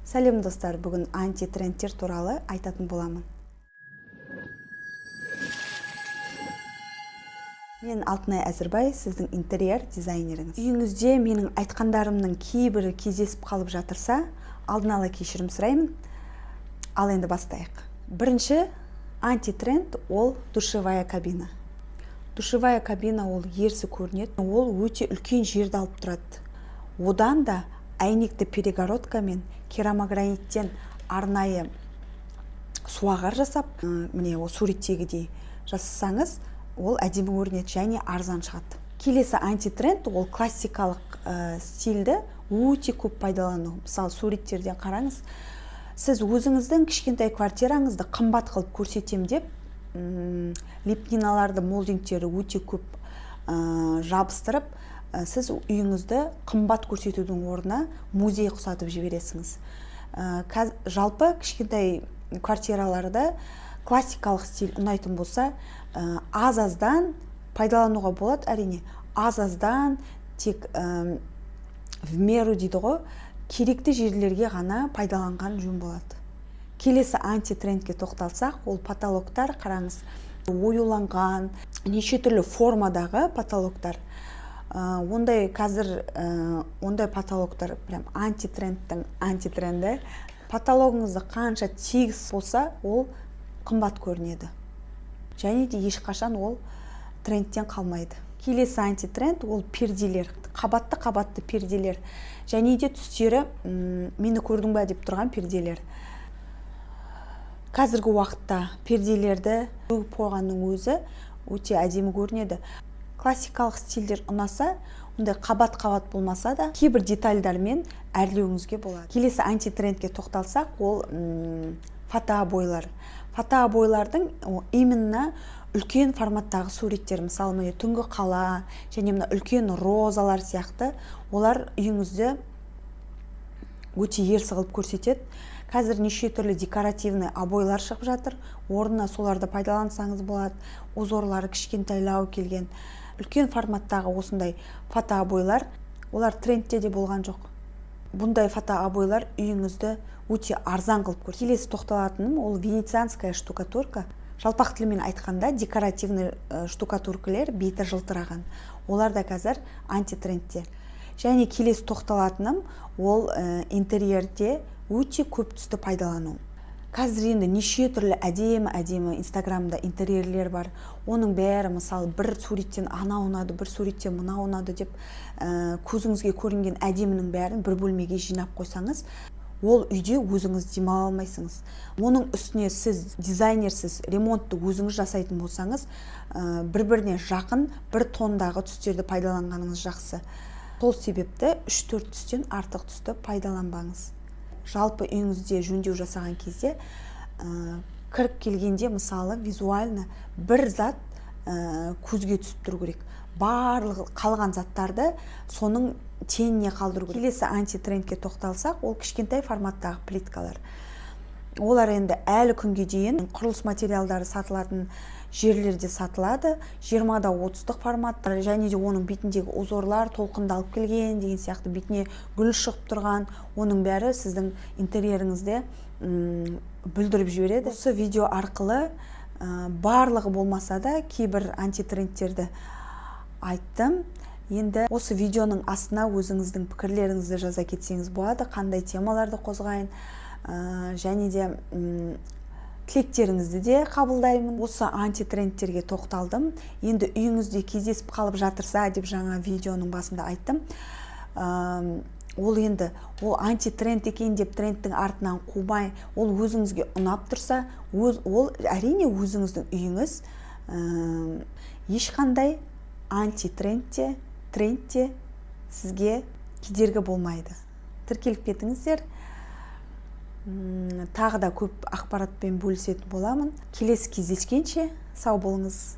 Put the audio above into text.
Сәлем достар, бүгін антитрендтер туралы айтатын боламын. Мен Алтынай Әзірбай, сіздің интерьер дизайнеріңіз. Үйіңізде менің айтқандарымның кейбірі кездесіп қалып жатырса, алдын ала кешірім сұраймын. Ал енді бастайық. Бірінші антитренд ол душевая кабина. Душевая кабина ол ерсі көрінеді, ол өте үлкен жерді алып тұрады. Одан да әйнекті перегородка мен керамограниттен арнайы суағар жасап, міне ол суреттегідей жасасаңыз, ол әдемі көрінеді және арзан шығады. Келесі антитренд ол классикалық стильді өте көп пайдалану. Мысалы, суреттерден қараңыз, сіз өзіңіздің кішкентай квартираңызды қымбат қылып көрсетем деп, лепниналарды, молдингтері өте көп жабыстырып, сіз үйіңізді қымбат көрсетудің орнына музей құсатып жібересіңіз. Жалпы кішкентай квартираларда классикалық стиль ұнайтын болса, аз-аздан пайдалануға болады, әрине. Аз-аздан тек в меру дейді ғой, керекті жерлерге ғана пайдаланған жөн болады. Келесі антитрендке тоқталсақ, ол потолоктар. Қараңыз, оюланған, неше түрлі формадағы потолоктар. Ондай потолоктар прям антитрендтің антитренді. Потологыңызды қанша тегіс болса, ол қымбат көрінеді. Және де ешқашан ол трендтен қалмайды. Келесі антитренд ол перделер. Қабатты перделер. Және де түстері мені көрдің бе деп тұрған перделер. Қазіргі уақытта перделерді төгіп қойғанның өзі өте әдемі көрінеді. Классикалық стильдер ұнаса, ондай қабат болмаса да, кейбір детальдармен әрлеуіңізге болады. Келесі антитрендке тоқталсақ, ол фотообойлар. Фотообойлардың именно үлкен форматтағы суреттер, мысалы, түнгі қала және үлкен розалар сияқты, олар үйіңізді өте ерсі қылып көрсетеді. Қазір неше түрлі декоративный обойлар шығып жатыр. Орнына соларды пайдалансаңыз болады. Узорлары кішкентайлау келген. Үлкен форматтағы осындай фотообойлар, олар трендте де болған жоқ. Бұндай фотообойлар үйіңізді өте арзан қылып көрсетеді. Келесі тоқталатыным ол венецианская штукатурка. Жалпақ тілмен айтқанда декоративный штукатуркалер беті жылтыраған. Олар да қазір антитрендте. Және келесі тоқталатыным ол интерьерде өте көп түсті пайдалану. Қазір енді неше түрлі әдемі инстаграмда интерьерлер бар. Оның бәрі, мысалы, бір суреттен ана ұнады, бір суреттен мына ұнады деп көзіңізге көрінген әдемінің бәрін бір бөлмеге жинап қойсаңыз, ол үйде өзіңіз демала алмайсыңыз. Оның үстіне сіз дизайнерсіз ремонтты өзіңіз жасайтын болсаңыз, бір-біріне жақын бір тондағы түстерді пайдаланғаныңыз жақсы. Сол себепті 3-4 түстен артық түсті пайдаланбаңыз. Жалпы үйіңізде жөндеу жасаған кезде кіріп келгенде, мысалы, визуально бір зат көзге түсіп тұру керек. Барлығы қалған заттарды соның теніне қалдыру керек. Келесі антитрендке тоқталсақ, ол кішкентай форматтағы плиткалар. Олар енді әлі күнге дейін құрылыс материалдары сатылатын жерлерде сатылады. 20-30 форматтар, және де оның бетіндегі узорлар толқындалып келген деген сияқты, бетіне гүл шығып тұрған, оның бәрі сіздің интерьеріңізде бүлдіріп жібереді. Осы видео арқылы барлығы болмаса да кейбір антитрендтерді айттым. Енді осы видеоның астына өзіңіздің пікірлеріңізді жаза кетсеңіз болады, қандай темаларды қозғайын, және де тілектеріңізді де қабылдаймын. Осы антитрендтерге тоқталдым. Енді үйіңізде кездесіп қалып жатырса деп жаңа видеоның басында айттым. Ол антитренд екен деп трендтің артынан қумай, ол өзіңізге ұнап тұрса, ол әрине өзіңіздің үйіңіз. Ешқандай антитрендте, трендте сізге кедергі болмайды. Тіркеліп кетіңіздер. Тағы да көп ақпаратпен бөлісетін боламын. Келесі кездескенше сау болыңыз.